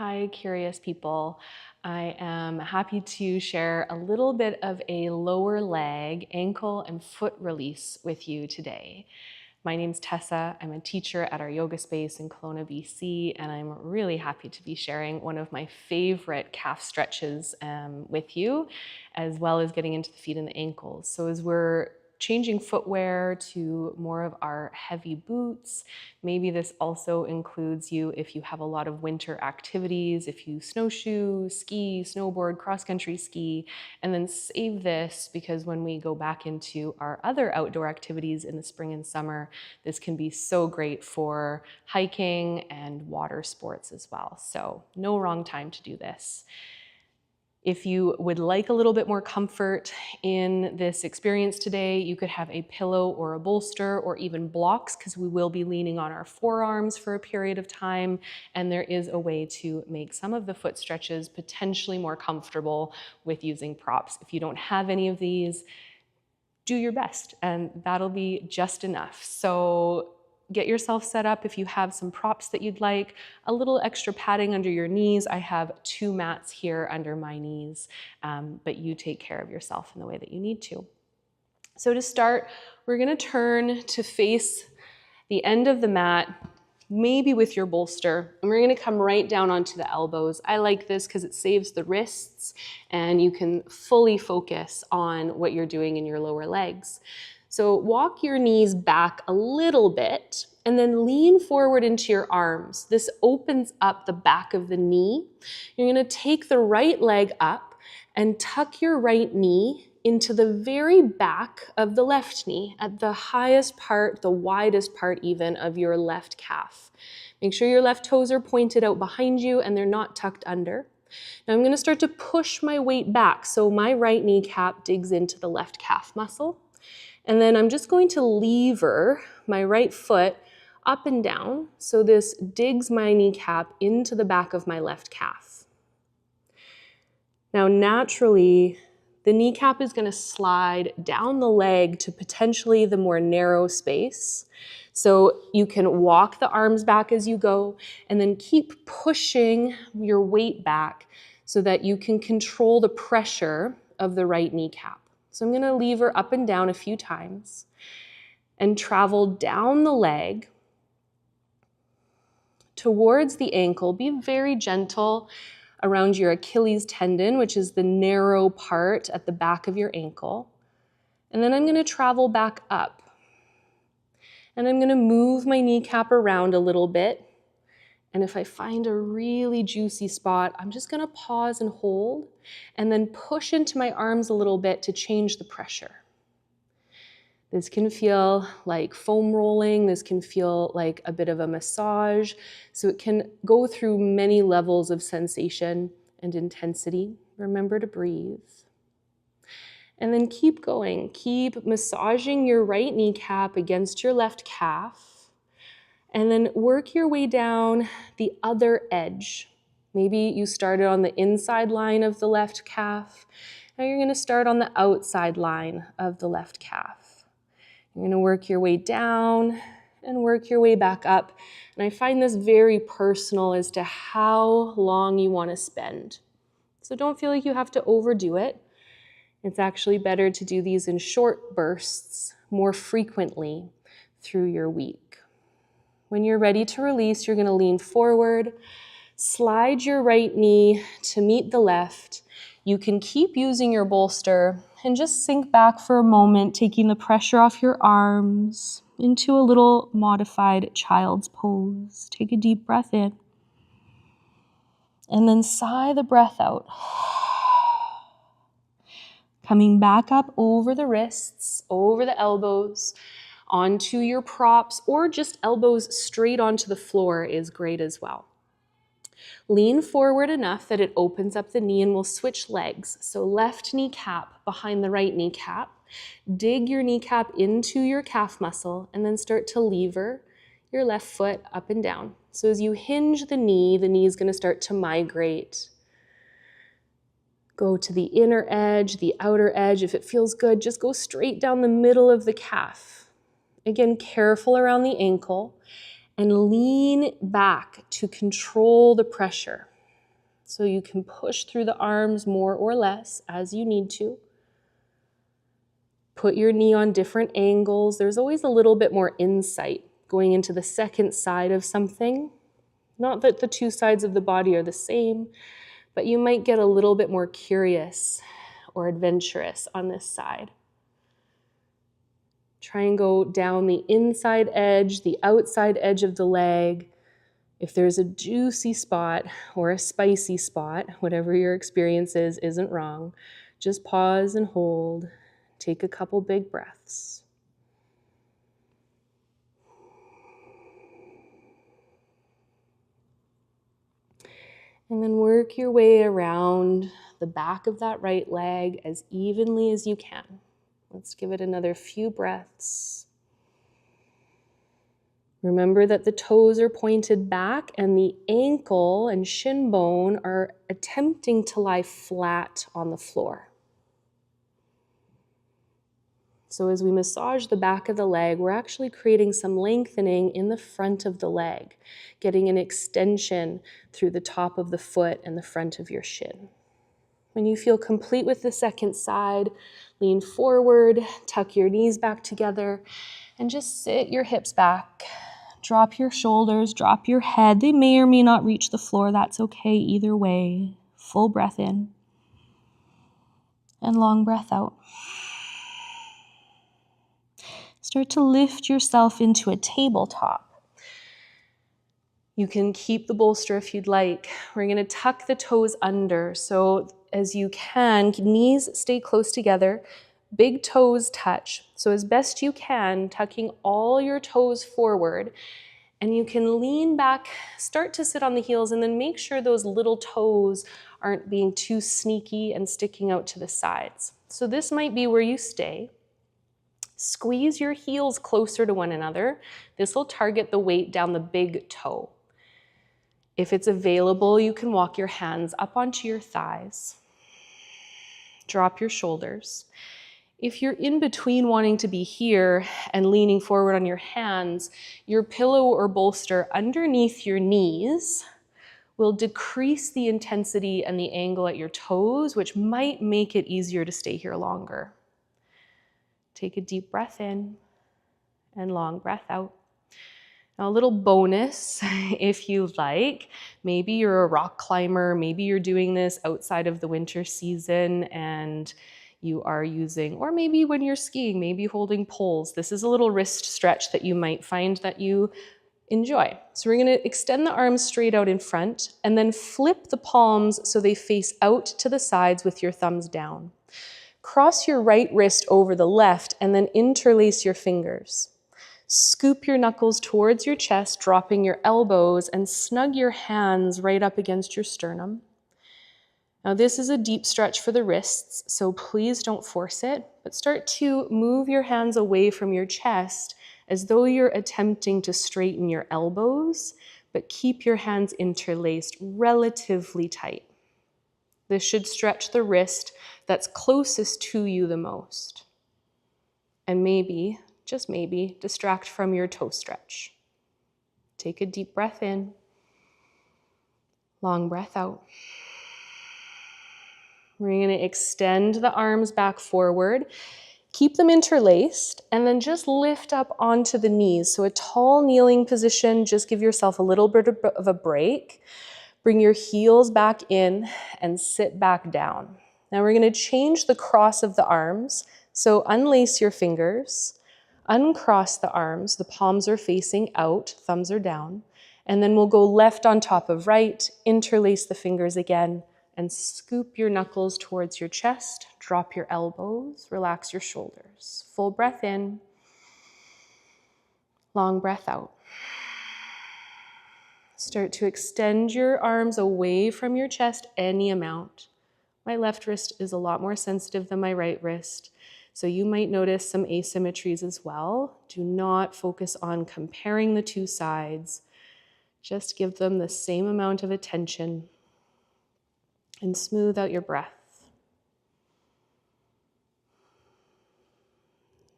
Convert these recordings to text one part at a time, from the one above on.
Hi, curious people. I am happy to share a little bit of a lower leg, ankle, and foot release with you today. My name's Tessa. I'm a teacher at our yoga space in Kelowna, BC, and I'm really happy to be sharing one of my favorite calf stretches with you, as well as getting into the feet and the ankles. So as we're changing footwear to more of our heavy boots. Maybe this also includes you if you have a lot of winter activities, if you snowshoe, ski, snowboard, cross-country ski, and then save this because when we go back into our other outdoor activities in the spring and summer, this can be so great for hiking and water sports as well. So no wrong time to do this. If you would like a little bit more comfort in this experience today, you could have a pillow or a bolster or even blocks, because we will be leaning on our forearms for a period of time. And there is a way to make some of the foot stretches potentially more comfortable with using props. If you don't have any of these, do your best and that'll be just enough. So get yourself set up if you have some props that you'd like, a little extra padding under your knees. I have 2 mats here under my knees, but you take care of yourself in the way that you need to. So to start, we're gonna turn to face the end of the mat, maybe with your bolster, and we're gonna come right down onto the elbows. I like this because it saves the wrists and you can fully focus on what you're doing in your lower legs. So walk your knees back a little bit and then lean forward into your arms. This opens up the back of the knee. You're gonna take the right leg up and tuck your right knee into the very back of the left knee, at the highest part, the widest part even, of your left calf. Make sure your left toes are pointed out behind you and they're not tucked under. Now I'm gonna start to push my weight back so my right kneecap digs into the left calf muscle. And then I'm just going to lever my right foot up and down so this digs my kneecap into the back of my left calf. Now naturally, the kneecap is going to slide down the leg to potentially the more narrow space. So you can walk the arms back as you go and then keep pushing your weight back so that you can control the pressure of the right kneecap. So I'm going to lever up and down a few times and travel down the leg towards the ankle. Be very gentle around your Achilles tendon, which is the narrow part at the back of your ankle. And then I'm going to travel back up. And I'm going to move my kneecap around a little bit. And if I find a really juicy spot, I'm just going to pause and hold and then push into my arms a little bit to change the pressure. This can feel like foam rolling. This can feel like a bit of a massage. So it can go through many levels of sensation and intensity. Remember to breathe. And then keep going. Keep massaging your right kneecap against your left calf. And then work your way down the other edge. Maybe you started on the inside line of the left calf. Now you're going to start on the outside line of the left calf. You're going to work your way down and work your way back up. And I find this very personal as to how long you want to spend. So don't feel like you have to overdo it. It's actually better to do these in short bursts more frequently through your week. When you're ready to release, you're going to lean forward, slide your right knee to meet the left. You can keep using your bolster and just sink back for a moment, taking the pressure off your arms into a little modified child's pose. Take a deep breath in and then sigh the breath out. Coming back up over the wrists, over the elbows, onto your props, or just elbows straight onto the floor is great as well. Lean forward enough that it opens up the knee, and we'll switch legs. So left kneecap behind the right kneecap. Dig your kneecap into your calf muscle and then start to lever your left foot up and down. So as you hinge the knee is going to start to migrate. Go to the inner edge, the outer edge. If it feels good, just go straight down the middle of the calf. Again, careful around the ankle and lean back to control the pressure. So you can push through the arms more or less as you need to. Put your knee on different angles. There's always a little bit more insight going into the second side of something. Not that the two sides of the body are the same, but you might get a little bit more curious or adventurous on this side. Try and go down the inside edge, the outside edge of the leg. If there's a juicy spot or a spicy spot, whatever your experience is, isn't wrong. Just pause and hold. Take a couple big breaths. And then work your way around the back of that right leg as evenly as you can. Let's give it another few breaths. Remember that the toes are pointed back and the ankle and shin bone are attempting to lie flat on the floor. So as we massage the back of the leg, we're actually creating some lengthening in the front of the leg, getting an extension through the top of the foot and the front of your shin. When you feel complete with the second side, lean forward, tuck your knees back together, and just sit your hips back. Drop your shoulders, drop your head. They may or may not reach the floor. That's okay either way. Full breath in and long breath out. Start to lift yourself into a tabletop. You can keep the bolster if you'd like. We're going to tuck the toes under. So as you can, knees stay close together, big toes touch. So as best you can, tucking all your toes forward. And you can lean back, start to sit on the heels, and then make sure those little toes aren't being too sneaky and sticking out to the sides. So this might be where you stay. Squeeze your heels closer to one another. This will target the weight down the big toe. If it's available, you can walk your hands up onto your thighs. Drop your shoulders. If you're in between wanting to be here and leaning forward on your hands, your pillow or bolster underneath your knees will decrease the intensity and the angle at your toes, which might make it easier to stay here longer. Take a deep breath in and long breath out. Now, a little bonus, if you like, maybe you're a rock climber, maybe you're doing this outside of the winter season and you are using, or maybe when you're skiing, maybe holding poles. This is a little wrist stretch that you might find that you enjoy. So we're going to extend the arms straight out in front and then flip the palms so they face out to the sides with your thumbs down. Cross your right wrist over the left and then interlace your fingers. Scoop your knuckles towards your chest, dropping your elbows, and snug your hands right up against your sternum. Now this is a deep stretch for the wrists, so please don't force it, but start to move your hands away from your chest as though you're attempting to straighten your elbows, but keep your hands interlaced relatively tight. This should stretch the wrist that's closest to you the most. And maybe, just maybe, distract from your toe stretch. Take a deep breath in, long breath out. We're going to extend the arms back forward, keep them interlaced, and then just lift up onto the knees. So a tall kneeling position, just give yourself a little bit of a break. Bring your heels back in and sit back down. Now we're going to change the cross of the arms. So unlace your fingers, uncross the arms, the palms are facing out, thumbs are down, and then we'll go left on top of right, interlace the fingers again, and scoop your knuckles towards your chest, drop your elbows, relax your shoulders. Full breath in, long breath out. Start to extend your arms away from your chest any amount. My left wrist is a lot more sensitive than my right wrist, so you might notice some asymmetries as well. Do not focus on comparing the two sides. Just give them the same amount of attention and smooth out your breath.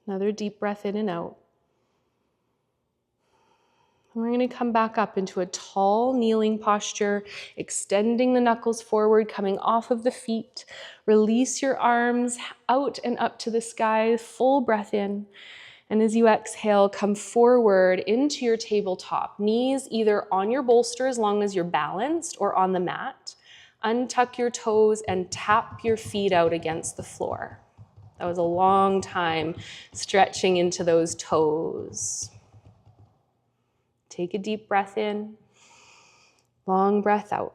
Another deep breath in and out. And we're going to come back up into a tall kneeling posture, extending the knuckles forward, coming off of the feet. Release your arms out and up to the sky, full breath in. And as you exhale, come forward into your tabletop. Knees either on your bolster as long as you're balanced or on the mat. Untuck your toes and tap your feet out against the floor. That was a long time stretching into those toes. Take a deep breath in, long breath out.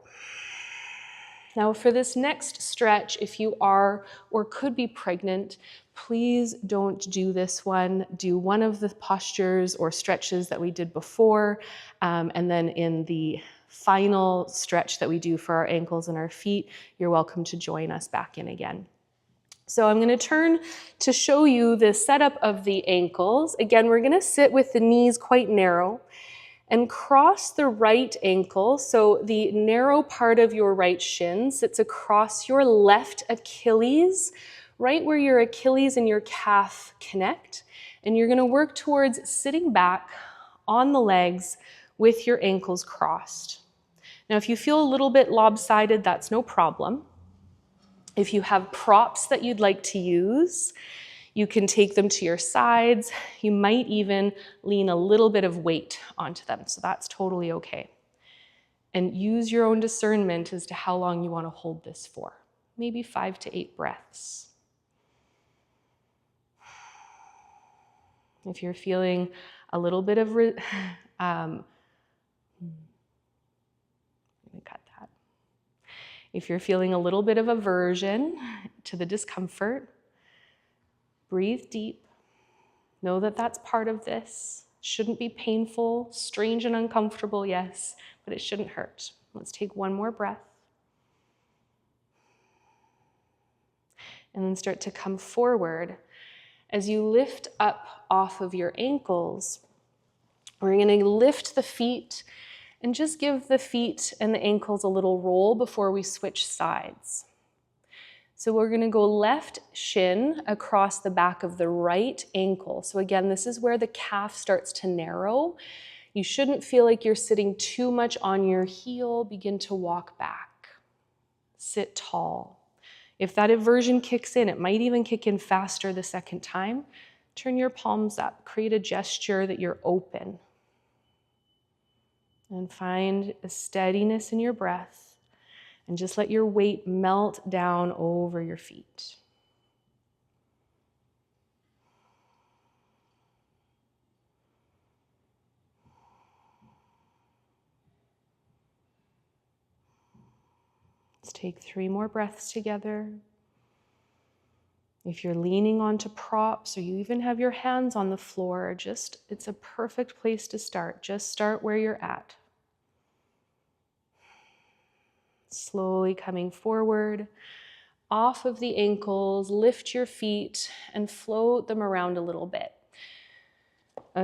Now for this next stretch, if you are or could be pregnant, please don't do this one. Do one of the postures or stretches that we did before, and then in the final stretch that we do for our ankles and our feet, you're welcome to join us back in again. So I'm going to turn to show you the setup of the ankles. Again, we're going to sit with the knees quite narrow and cross the right ankle. So the narrow part of your right shin sits across your left Achilles, right where your Achilles and your calf connect. And you're going to work towards sitting back on the legs with your ankles crossed. Now, if you feel a little bit lopsided, that's no problem. If you have props that you'd like to use, you can take them to your sides. You might even lean a little bit of weight onto them, so that's totally okay. And use your own discernment as to how long you want to hold this for. Maybe 5 to 8 breaths. If you're feeling a little bit of, I'm gonna cut that. If you're feeling a little bit of aversion to the discomfort, breathe deep. Know that that's part of this. Shouldn't be painful, strange and uncomfortable, yes, but it shouldn't hurt. Let's take one more breath. And then start to come forward. As you lift up off of your ankles, we're going to lift the feet and just give the feet and the ankles a little roll before we switch sides. So we're going to go left shin across the back of the right ankle. So again, this is where the calf starts to narrow. You shouldn't feel like you're sitting too much on your heel. Begin to walk back. Sit tall. If that aversion kicks in, it might even kick in faster the second time. Turn your palms up. Create a gesture that you're open. And find a steadiness in your breath. And just let your weight melt down over your feet. Let's take 3 more breaths together. If you're leaning onto props or you even have your hands on the floor, it's a perfect place to start. Just start where you're at. Slowly coming forward, off of the ankles, lift your feet and float them around a little bit.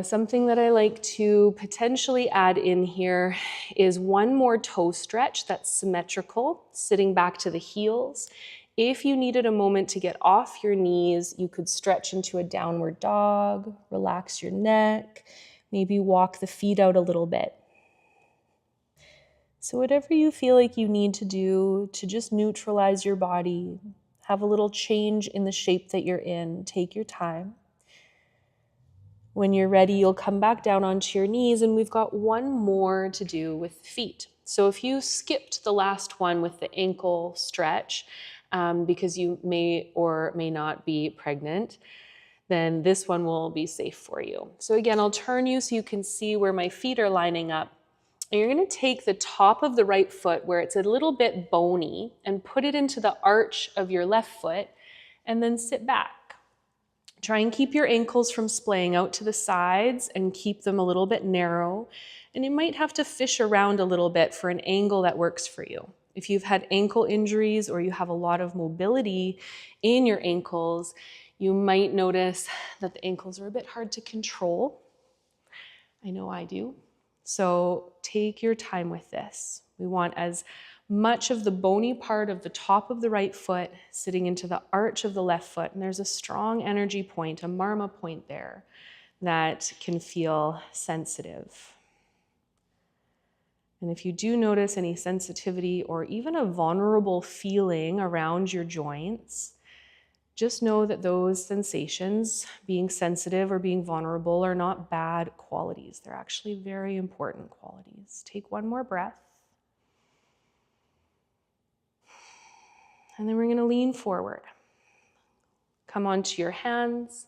Something that I like to potentially add in here is one more toe stretch that's symmetrical, sitting back to the heels. If you needed a moment to get off your knees, you could stretch into a downward dog, relax your neck, maybe walk the feet out a little bit. So whatever you feel like you need to do to just neutralize your body, have a little change in the shape that you're in, take your time. When you're ready, you'll come back down onto your knees, and we've got one more to do with the feet. So if you skipped the last one with the ankle stretch, because you may or may not be pregnant, then this one will be safe for you. So again, I'll turn you so you can see where my feet are lining up. And you're going to take the top of the right foot where it's a little bit bony and put it into the arch of your left foot and then sit back. Try and keep your ankles from splaying out to the sides and keep them a little bit narrow. And you might have to fish around a little bit for an angle that works for you. If you've had ankle injuries or you have a lot of mobility in your ankles, you might notice that the ankles are a bit hard to control. I know I do. So take your time with this. We want as much of the bony part of the top of the right foot sitting into the arch of the left foot. And there's a strong energy point, a marma point there that can feel sensitive. And if you do notice any sensitivity or even a vulnerable feeling around your joints, just know that those sensations, being sensitive or being vulnerable, are not bad qualities. They're actually very important qualities. Take one more breath. And then we're going to lean forward. Come onto your hands.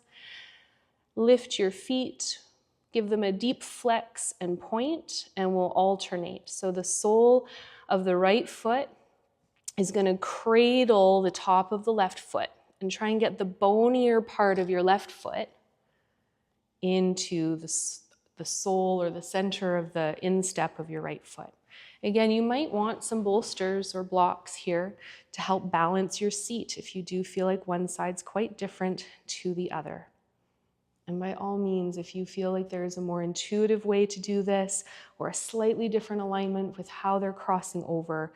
Lift your feet. Give them a deep flex and point, and we'll alternate. So the sole of the right foot is going to cradle the top of the left foot and try and get the bonier part of your left foot into the sole or the center of the instep of your right foot. Again, you might want some bolsters or blocks here to help balance your seat if you do feel like one side's quite different to the other. And by all means, if you feel like there is a more intuitive way to do this or a slightly different alignment with how they're crossing over,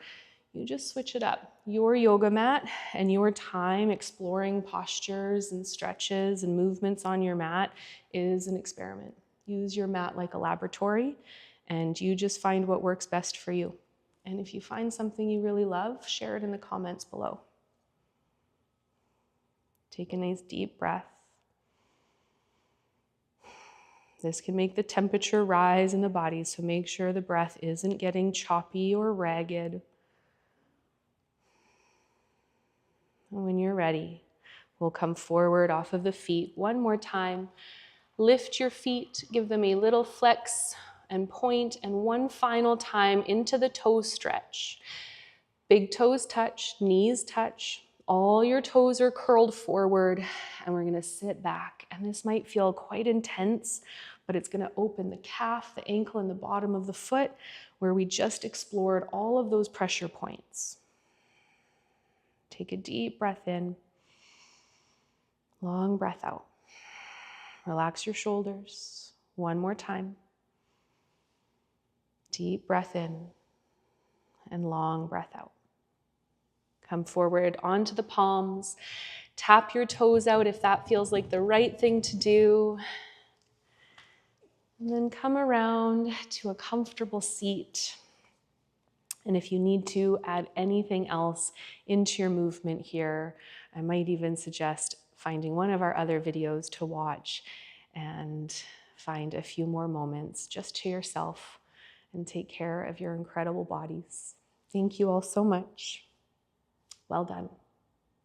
you just switch it up. Your yoga mat and your time exploring postures and stretches and movements on your mat is an experiment. Use your mat like a laboratory, and you just find what works best for you. And if you find something you really love, share it in the comments below. Take a nice deep breath. This can make the temperature rise in the body, so make sure the breath isn't getting choppy or ragged. And when you're ready, we'll come forward off of the feet one more time. Lift your feet, give them a little flex and point, and one final time into the toe stretch. Big toes touch, knees touch. All your toes are curled forward, and we're going to sit back. And this might feel quite intense, but it's going to open the calf, the ankle, and the bottom of the foot, where we just explored all of those pressure points. Take a deep breath in, long breath out. Relax your shoulders. One more time. Deep breath in and long breath out. Come forward onto the palms. Tap your toes out if that feels like the right thing to do. And then come around to a comfortable seat. And if you need to add anything else into your movement here, I might even suggest finding one of our other videos to watch and find a few more moments just to yourself and take care of your incredible bodies. Thank you all so much. Well done.